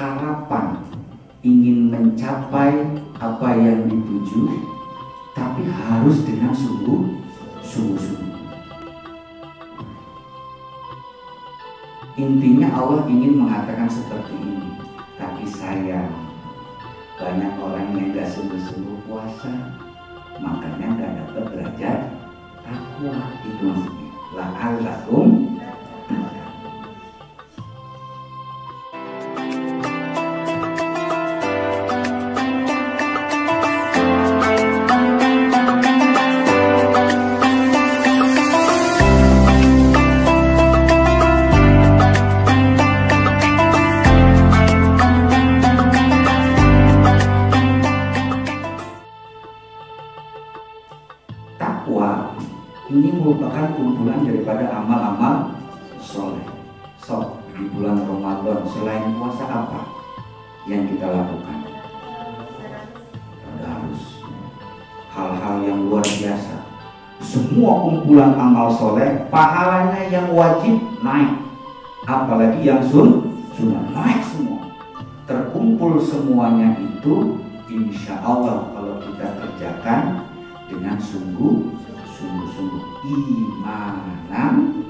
harapan ingin mencapai apa yang dituju, tapi harus dengan sungguh-sungguh. Intinya Allah ingin mengatakan seperti ini, tapi sayang banyak orang yang gak sungguh-sungguh puasa, makanya gak dapat derajat takwa. Itu maksudnya la'allakum. Takwa ini merupakan kumpulan daripada amal-amal soleh. So, di bulan Ramadan selain puasa apa yang kita lakukan? Harus hal-hal yang luar biasa. Semua kumpulan amal soleh pahalanya yang wajib naik, apalagi yang sunnah naik semua. Terkumpul semuanya itu, insya Allah kalau kita kerjakan dengan sungguh-sungguh imanan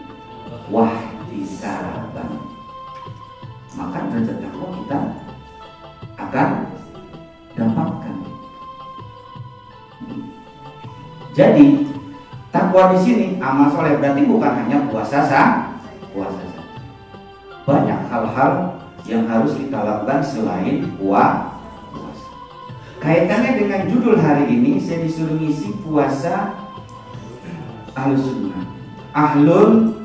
wahtisaban, maka derajat takwa kita akan dapatkan. Jadi takwa di sini amal soleh berarti bukan hanya puasa saja. Banyak hal-hal yang harus kita lakukan selain puasa. Kaitannya dengan judul hari ini, saya disuruh ngisi puasa Ahlus Sunnah. Ahlun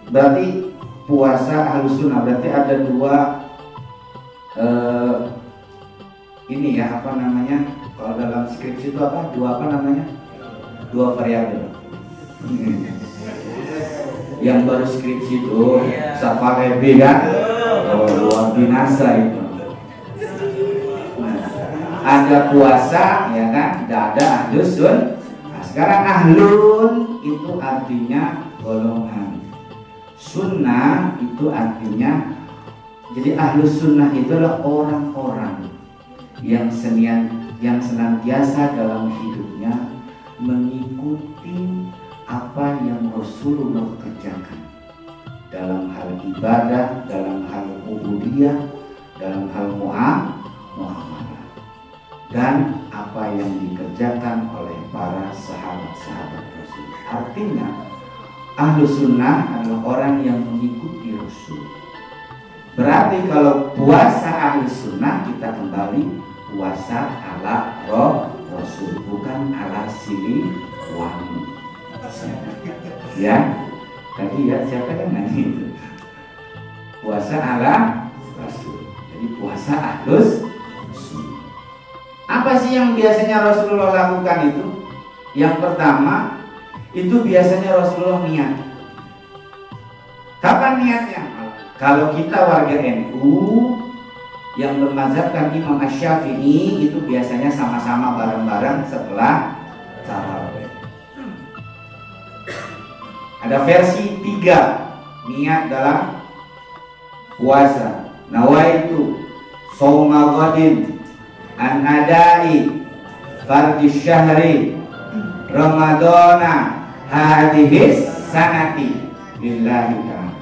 berarti puasa Ahlus Sunnah, berarti ada dua ini ya, apa namanya? Kalau dalam skripsi itu apa? Dua variabel. Yang baru skripsi itu Safarebe kan? Oh, luar binasa itu. Ada puasa ya kan, tidak ada ahlus sunnah. Nah, sekarang ahlun itu artinya golongan, sunnah itu artinya, jadi ahlus sunnah itu adalah orang-orang yang senantiasa dalam hidupnya mengikuti apa yang Rasulullah kerjakan dalam hal ibadah, dalam hal ubudiyah, dalam hal muamalah, dan apa yang dikerjakan oleh para sahabat-sahabat Rasul. Artinya Ahlus Sunnah adalah orang yang mengikuti Rasul. Berarti kalau puasa Ahlus Sunnah, kita kembali puasa ala Rasul, bukan ala Siliwangi. Ya, tadi ya siapa yang nanya itu? Puasa ala Rasul. Jadi puasa Ahlus. Apa sih yang biasanya Rasulullah lakukan itu? Yang pertama, itu biasanya Rasulullah niat. Kapan niatnya? Kalau kita warga NU yang bermazhabkan Imam Asy-Syafi'i, itu biasanya sama-sama bareng-bareng setelah tarawih. Ada versi 3 niat dalam puasa. Nawaitu shauma ghadin an adai fardhi syahri ramadana hadhis sanati lillahi ta'ala.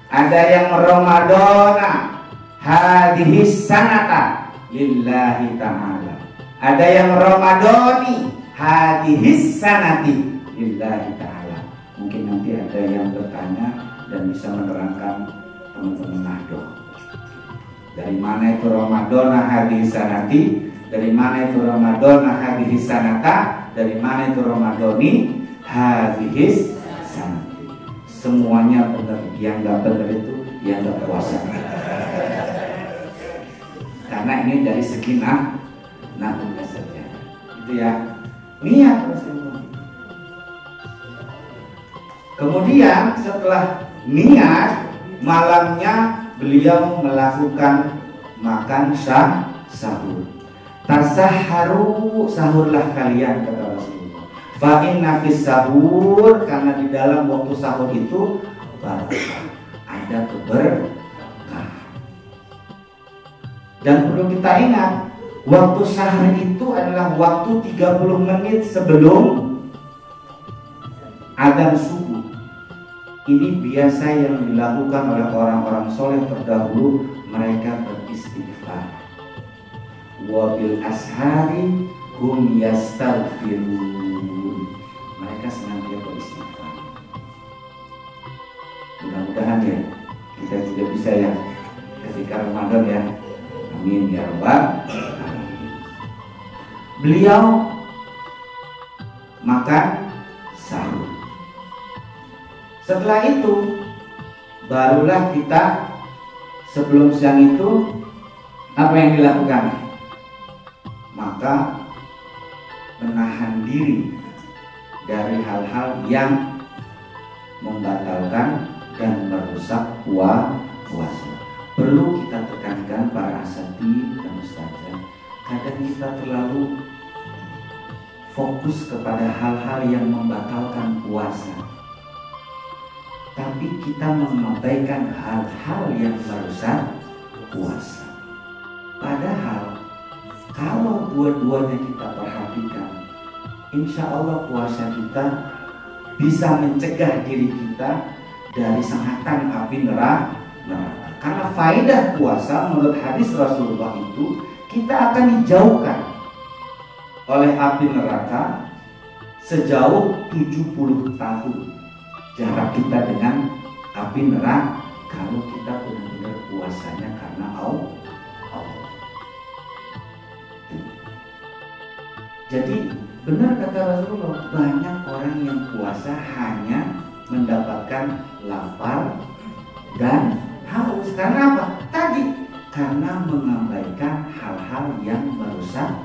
Ada yang ramadana hadhis sanata lillahi ta'ala. Ada yang ramadani hadhis sanati lillahi ta'ala. Mungkin nanti ada yang bertanya dan bisa menerangkan teman-teman Nahdlatul. Dari mana itu Ramadana hadis sanati? Dari mana itu Ramadana hadis sanata? Dari mana itu Ramadani hadis sanati? Semuanya benar. Yang nggak benar itu yang nggak puasa. Karena ini dari segi nafsunya saja. Itu ya niat Rasulullah. Kemudian setelah niat, malamnya beliau melakukan makan sahur. Tasahharu, sahurlah kalian, kata Rasulullah. Fa inna fis sahur, karena di dalam waktu sahur itu barakah, ada keberkahan. Dan perlu kita ingat, waktu sahur itu adalah waktu 30 menit sebelum adzan subuh. Ini biasa yang dilakukan oleh orang-orang soleh terdahulu. Mereka beristighfar. Wabil ashari hum yastaghfirun. Mereka senantiasa beristighfar. Mudah-mudahan ya kita juga bisa ya ketika Ramadan ya. Amin ya rabbal alamin. Beliau makan sahur. Setelah itu barulah kita sebelum siang itu apa yang dilakukan? Maka menahan diri dari hal-hal yang membatalkan dan merusak puasa. Perlu kita tekankan para asatidz dan ustazah, kadang kita terlalu fokus kepada hal-hal yang membatalkan puasa, tapi kita mengabaikan hal-hal yang merusak puasa. Padahal kalau dua-duanya kita perhatikan, insya Allah puasa kita bisa mencegah diri kita dari sengatan api neraka. Karena faedah puasa menurut hadis Rasulullah itu, kita akan dijauhkan oleh api neraka sejauh 70 tahun jarak kita dengan api neraka kalau kita benar-benar puasanya karena Allah. Jadi benar kata Rasulullah, banyak orang yang puasa hanya mendapatkan lapar dan haus. Karena apa? Tadi karena mengabaikan hal-hal yang merusak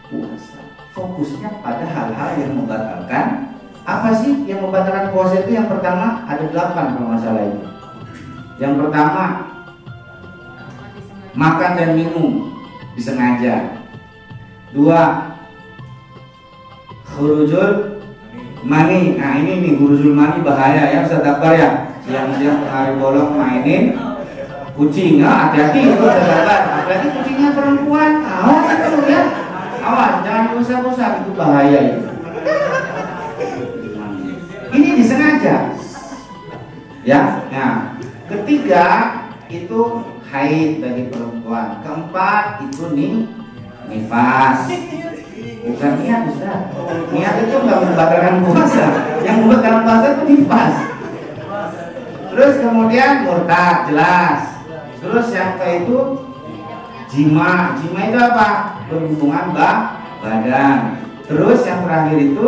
puasa. Fokusnya pada hal-hal yang membatalkan. Apa sih yang membatalkan puasa itu? Yang pertama ada 8 kalau masalah itu. Yang pertama, makan dan minum disengaja. 2, khurujul mani. Nah ini nih, khurujul mani bahaya ya, Ustaz Akbar ya. Siang-siang hari bolong mainin kucing, hati-hati itu sahabat. Apalagi kucingnya perempuan, awas itu ya, awas jangan usah-usah, itu bahaya itu. Ini disengaja ya. Nah, ketiga itu haid bagi perempuan. Keempat itu nifas. Bukan niat Ustaz. Niat itu nggak membatalkan puasa. Yang membatalkan puasa itu nifas. Terus kemudian murtad, jelas. Terus yang itu jima. Jima itu apa? Berhubungan badan. Terus yang terakhir itu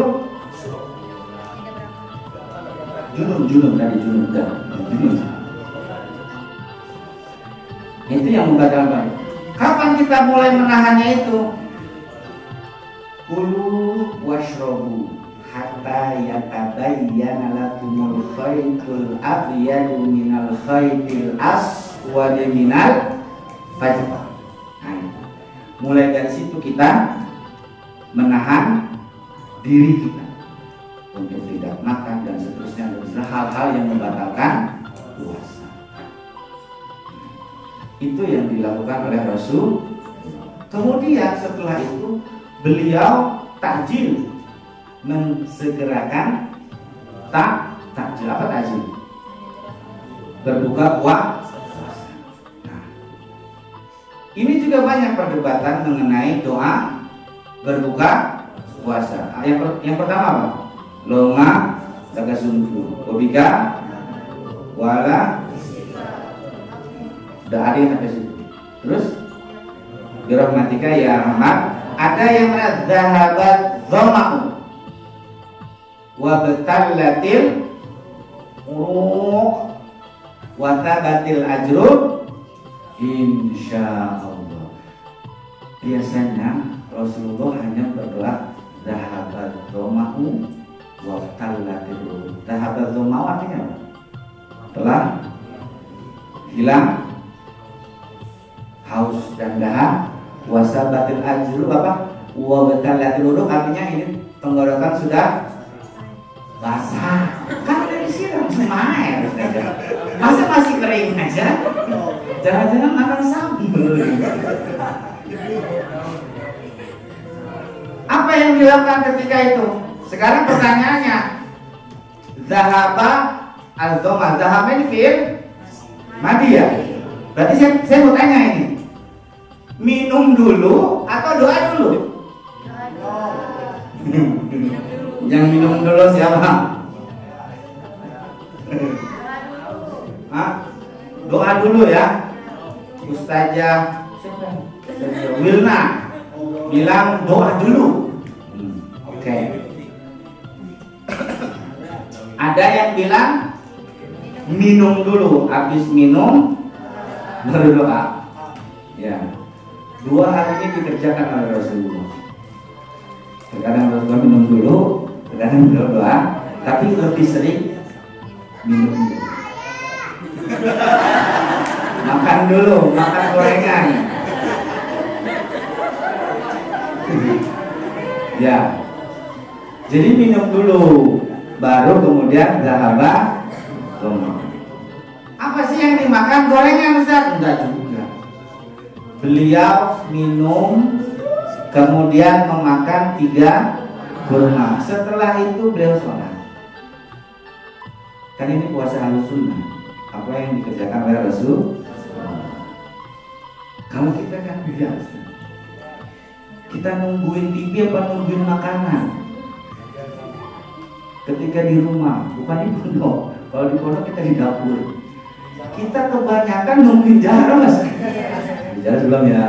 junub tadi, junub. Itu yang membatalkan. Kapan kita mulai menahannya itu? Kulu washrobu hatta yatabayyana lakumul khaytul abyadu minal khaytil aswadi minal fajr. Nah, mulai dari situ kita menahan diri kita untuk tidak makan dan seterusnya, hal-hal yang membatalkan puasa. Itu yang dilakukan oleh Rasul. Kemudian setelah itu beliau takjil, mensegerakan takjil. Apa takjil? Berbuka puasa. Nah, ini juga banyak perdebatan mengenai doa berbuka puasa. Yang pertama apa? Loma daga sumpu, obika wala. Udah ada yang sampai situ. Terus birahmatika ya Rahmat. Ada yang zahabat dhama'u wa batallatil uruq wa tabatil ajru insyaallah. Biasanya Rasulullah hanya berdoa zahabat dhama'u wa batallatil uruq. Zahabat dhama'u artinya apa? Telah hilang haus dan dahak. Wasabatil ajru apa? Wabtalatil uruq artinya ini tenggorokan sudah basah. Kan udah disiram sama air. Masa masih kering aja? Jangan-jangan makan sambal. Apa yang dilakukan ketika itu? Sekarang pertanyaannya, zahaba al-dhoma, zahaba ini fi'il madi ya? Berarti saya mau tanya ini, minum dulu atau doa dulu? Yang minum dulu siapa? Hah? Doa dulu ya. Ustazah Wilna bilang doa dulu. Oke. Ada yang bilang minum dulu, habis minum baru doa. Ya. Dua hal ini dikerjakan oleh Rasulullah. Terkadang Rasulullah minum dulu, terkadang berdoa, tapi lebih sering minum dulu. Makan dulu, makan gorengan. Ya. Jadi minum dulu, baru kemudian zahaba. Apa sih yang dimakan? Gorengan, Ustaz? Enggak juga. Beliau minum, kemudian memakan 3 kurma. Setelah itu beliau sholat. Kan ini puasa Ahlussunnah. Apa yang dikerjakan oleh Rasul? Kalau kita kan biasa, kita nungguin TV apa nungguin makanan? Ketika di rumah, bukan di pondok. Kalau di pondok kita di dapur. Kita kebanyakan nungguin jarum, Mas. Jarum belum ya.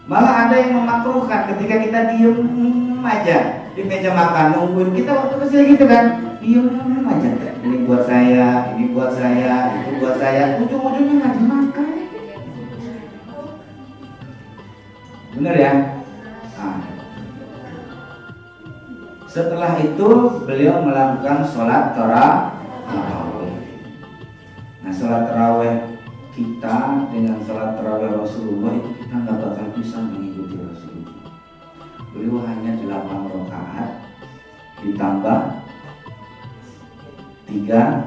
Malah ada yang memakruhkan ketika kita diem aja di meja makan nungguin, kita waktu kecil gitu kan, diem aja. Ini buat saya, ini buat saya, itu buat saya. Ujung-ujungnya nggak dimakan. Bener ya? Nah. Setelah itu beliau melakukan sholat tarawih. Nah, sholat tarawih kita dengan sholat tarawih Rasulullah itu kita nggak bakal bisa mengikuti Rasulullah. Beliau hanya 8 rakaat ditambah 3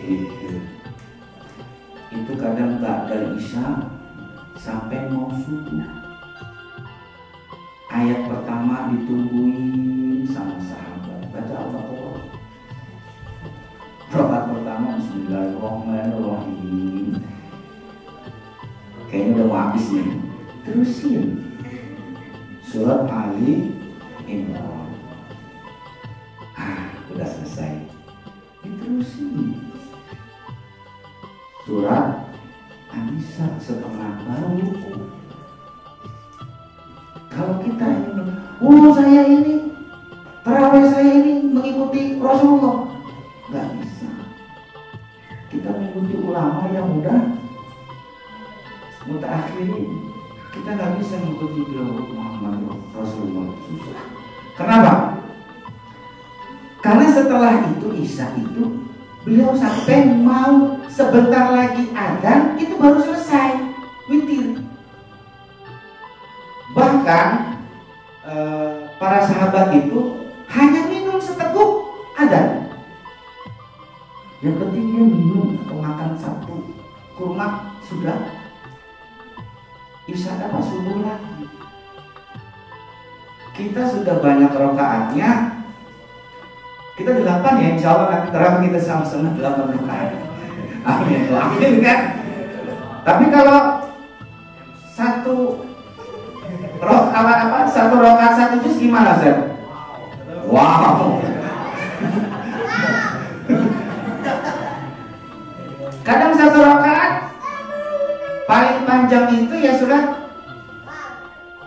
witir. Itu kadang ba'dal isya sampai mau subuh. Ayat pertama ditungguin sama sahabat, baca Al-Baqarah. Rakaat pertama Bismillahirrahmanirrahim. Kayaknya udah mau habis nih. Terusin surat Ali Imran. Udah selesai. Diterusin surat An-Nisa setengah baru ruku. Kalau kita ini, saya ini tarawih saya ini mengikuti Rasulullah, nggak bisa. Kita mengikuti ulama yang udah mutaakhirin. Kita nggak bisa mengikuti beliau Muhammad Rasulullah. Susah. Kenapa? Karena setelah itu Isya itu beliau sampai mau sebentar lagi adzan itu baru selesai witir. Bahkan para sahabat itu hanya minum seteguk adzan. Yang penting dia minum atau makan 1 kurma sudah Isya apa subuh lagi. Kita sudah banyak rakaatnya. Kita 8 ya, insya Allah nanti terawih kita sama-sama 8 rakaat. Amin, amin kan. Tapi kalau 1 rakaat 1 juz gimana, Ustaz? Wow. Kadang 1 rakaat paling panjang itu ya surat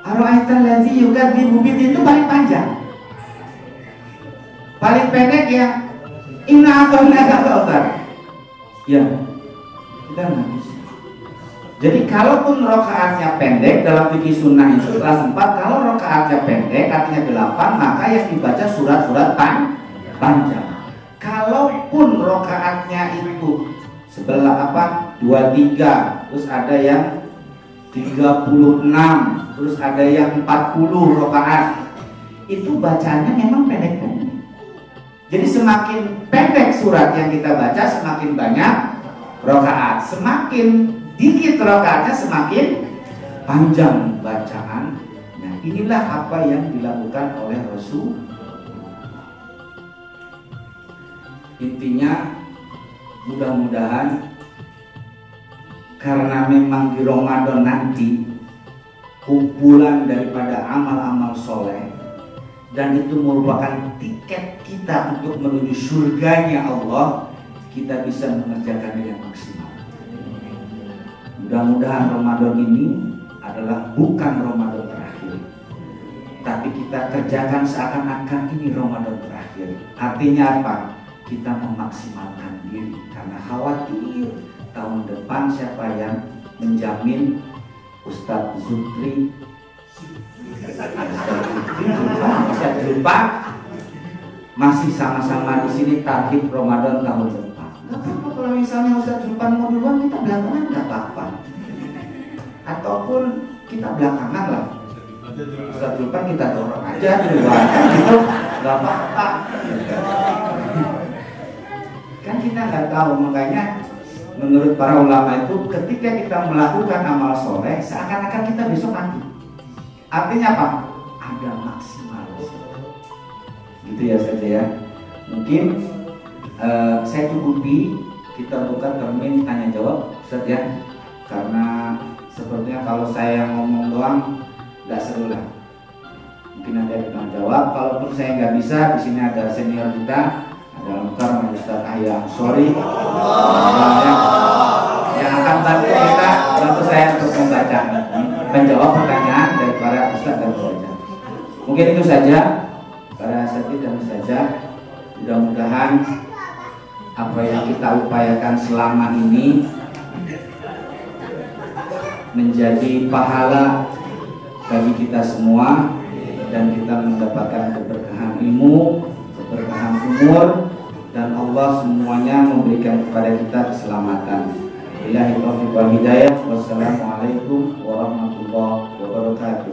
Ar-Ra'aital ladzi yukadzibu bid itu paling panjang. Paling pendek ya Inna a'tainaka al-kautsar. Ya, kita nggak bisa. Jadi kalaupun rakaatnya pendek dalam fikih sunnah itu kelas 4, kalau rakaatnya pendek artinya 8, maka yang dibaca surat-surat panjang. Kalaupun rakaatnya itu sebelah 23, terus ada yang 36, terus ada yang 40 rakaat, itu bacanya memang pendek-pendek. Jadi semakin pendek surat yang kita baca, semakin banyak rakaat. Semakin dikit rakaatnya semakin panjang bacaan. Nah, inilah apa yang dilakukan oleh Rasul. Intinya mudah-mudahan karena memang di Ramadan nanti kumpulan daripada amal-amal soleh, dan itu merupakan tiket kita untuk menuju surganya Allah, kita bisa mengerjakan dengan maksimal. Mudah-mudahan Ramadan ini adalah bukan Ramadan terakhir, tapi kita kerjakan seakan-akan ini Ramadan terakhir. Artinya apa? Kita memaksimalkan diri, karena khawatir tahun depan siapa yang menjamin Ustadz Zulkifli bisa jumpa masih sama-sama di sini tarhib Ramadan tahun depan. Gak apa-apa kalau misalnya Ustadz Zulkifli mau duluan, kita belakangan gak apa-apa. Ataupun kita belakangan lah, Ustadz Zulkifli kita dorong aja duluan, gitu gak apa-apa. Kan kita nggak tahu, makanya menurut para ulama itu ketika kita melakukan amal soleh seakan-akan kita besok mati. Artinya apa? Ada maksimal. Gitu ya saja ya. Mungkin saya cukupi, kita buka termin tanya jawab Ustaz ya. Karena sepertinya kalau saya yang ngomong doang nggak seru lah. Mungkin ada yang tanya jawab. Kalaupun saya nggak bisa, di sini ada senior kita. Dalam karma Ustaz Ahya Sorry yang akan bantu kita, bantu saya untuk membaca, menjawab pertanyaan dari para Ustaz dan Ustazah. Mungkin itu saja para asatidz dan Ustazah. Mudah-mudahan apa yang kita upayakan selama ini menjadi pahala bagi kita semua, dan kita mendapatkan keberkahan ilmu, keberkahan umur, dan Allah semuanya memberikan kepada kita keselamatan. Billahi taufiq wal hidayah. Wassalamualaikum warahmatullahi wabarakatuh.